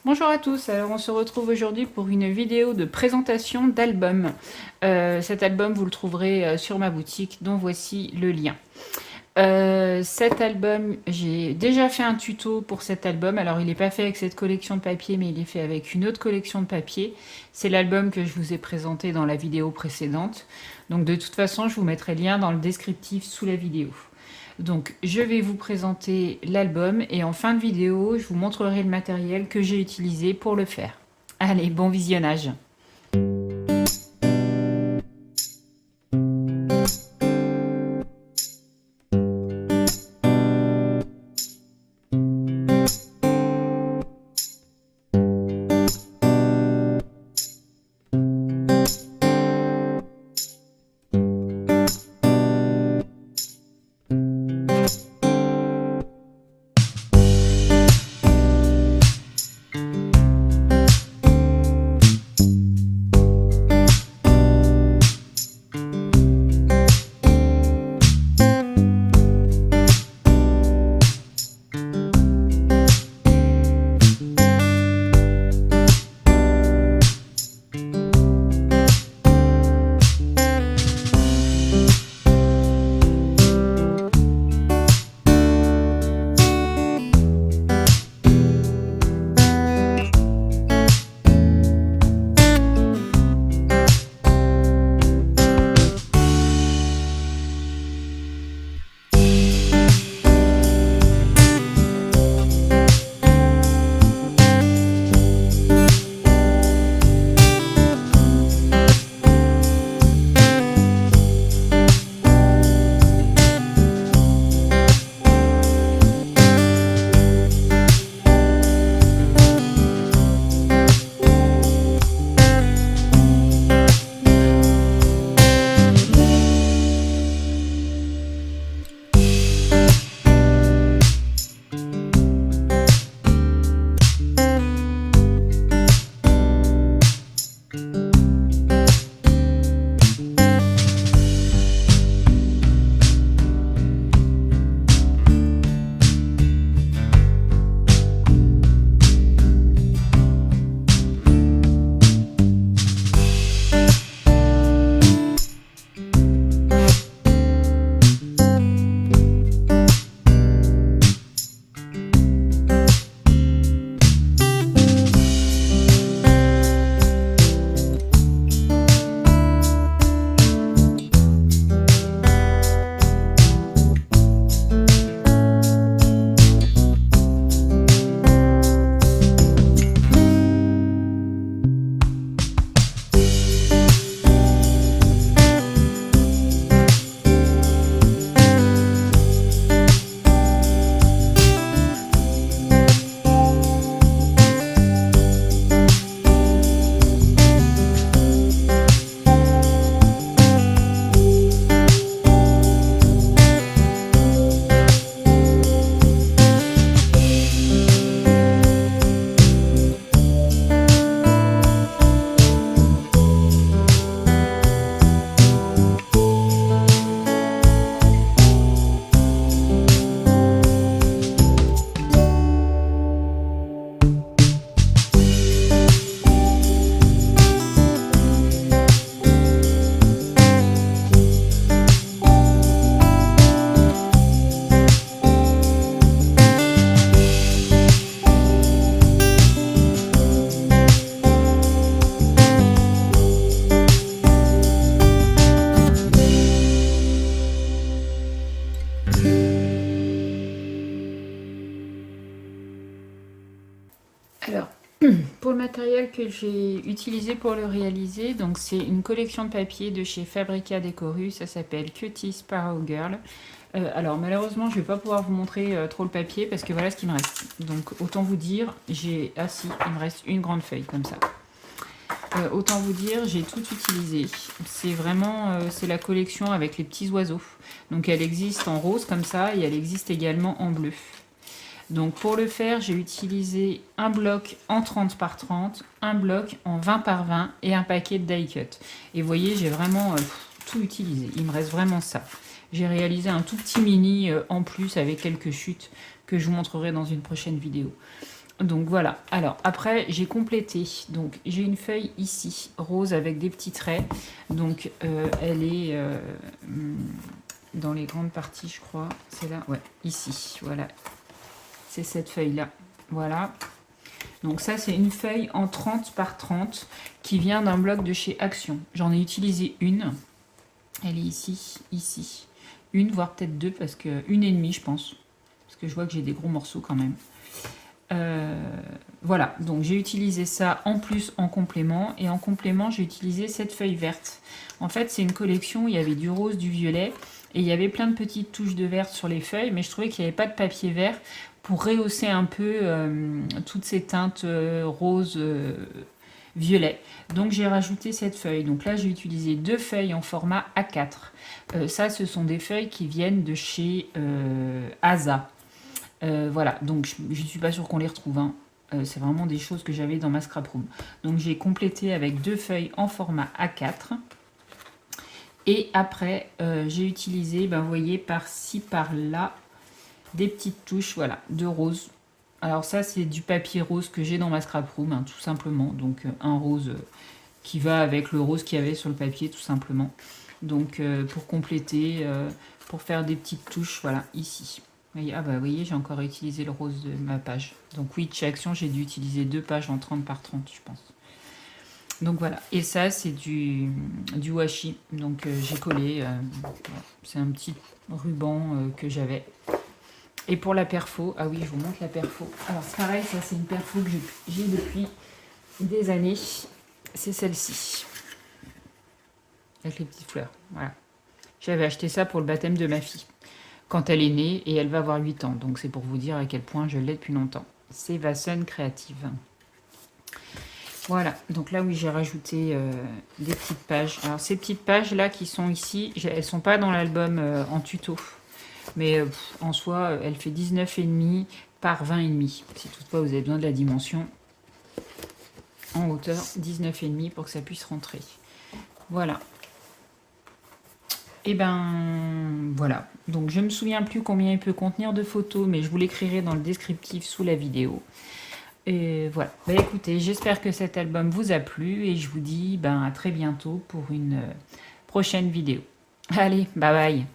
Bonjour à tous, alors on se retrouve aujourd'hui pour une vidéo de présentation d'album. Cet album vous le trouverez sur ma boutique dont voici le lien. Cet album, j'ai déjà fait un tuto pour cet album, alors il n'est pas fait avec cette collection de papier mais il est fait avec une autre collection de papier. C'est l'album que je vous ai présenté dans la vidéo précédente, donc de toute façon je vous mettrai le lien dans le descriptif sous la vidéo. Donc je vais vous présenter l'album et en fin de vidéo, je vous montrerai le matériel que j'ai utilisé pour le faire. Allez, bon visionnage! Alors, pour le matériel que j'ai utilisé pour le réaliser, donc c'est une collection de papier de chez Fabrica Decoru, ça s'appelle Cutie Sparrow Girl. Alors malheureusement, je ne vais pas pouvoir vous montrer trop le papier parce que voilà ce qu'il me reste. Donc autant vous dire, il me reste une grande feuille comme ça. Autant vous dire, j'ai tout utilisé. C'est vraiment, c'est la collection avec les petits oiseaux. Donc elle existe en rose comme ça et elle existe également en bleu. Donc pour le faire, j'ai utilisé un bloc en 30 par 30, un bloc en 20 par 20 et un paquet de die cut. Et vous voyez, j'ai vraiment tout utilisé. Il me reste vraiment ça. J'ai réalisé un tout petit mini en plus avec quelques chutes que je vous montrerai dans une prochaine vidéo. Donc voilà. Alors après, j'ai complété. Donc j'ai une feuille ici, rose avec des petits traits. Donc elle est dans les grandes parties, je crois. C'est là, ouais, ici. Voilà. C'est cette feuille-là. Voilà. Donc ça, c'est une feuille en 30 par 30 qui vient d'un bloc de chez Action. J'en ai utilisé une. Elle est ici, ici. Une, voire peut-être deux, parce que une et demie, je pense. Parce que je vois que j'ai des gros morceaux quand même. Voilà, donc j'ai utilisé ça en plus en complément. Et en complément, j'ai utilisé cette feuille verte. En fait, c'est une collection où il y avait du rose, du violet. Et il y avait plein de petites touches de vert sur les feuilles. Mais je trouvais qu'il n'y avait pas de papier vert pour rehausser un peu toutes ces teintes rose, violet. Donc j'ai rajouté cette feuille. Donc là, j'ai utilisé deux feuilles en format A4. Ça, ce sont des feuilles qui viennent de chez Asa. Voilà, donc je ne suis pas sûre qu'on les retrouve. Hein. C'est vraiment des choses que j'avais dans ma scrap room. Donc j'ai complété avec deux feuilles en format A4. Et après, j'ai utilisé, ben, vous voyez, par-ci, par-là, des petites touches, voilà, de rose. Alors ça, c'est du papier rose que j'ai dans ma scrap room, hein, tout simplement. Donc un rose qui va avec le rose qu'il y avait sur le papier, tout simplement. Donc pour compléter, pour faire des petites touches, voilà, ici. Ah bah vous voyez, j'ai encore utilisé le rose de ma page. Donc oui, chez Action, j'ai dû utiliser deux pages en 30 par 30, je pense. Donc voilà, et ça c'est du washi, donc j'ai collé, voilà. C'est un petit ruban que j'avais. Et pour la perfo, ah oui, je vous montre la perfo. Alors c'est pareil, ça c'est une perfo que j'ai depuis des années. C'est celle-ci, avec les petites fleurs, voilà. J'avais acheté ça pour le baptême de ma fille, quand elle est née, et elle va avoir 8 ans. Donc c'est pour vous dire à quel point je l'ai depuis longtemps. C'est Vasson Creative. Voilà, donc là oui, j'ai rajouté des petites pages. Alors ces petites pages là qui sont ici, elles sont pas dans l'album en tuto. Mais en soi, elle fait 19,5 par 20,5. Si toutefois vous avez besoin de la dimension en hauteur, 19,5 pour que ça puisse rentrer. Voilà. Et ben voilà. Donc je me souviens plus combien il peut contenir de photos, mais je vous l'écrirai dans le descriptif sous la vidéo. Et voilà. Bah, écoutez, j'espère que cet album vous a plu et je vous dis à très bientôt pour une prochaine vidéo. Allez, bye bye.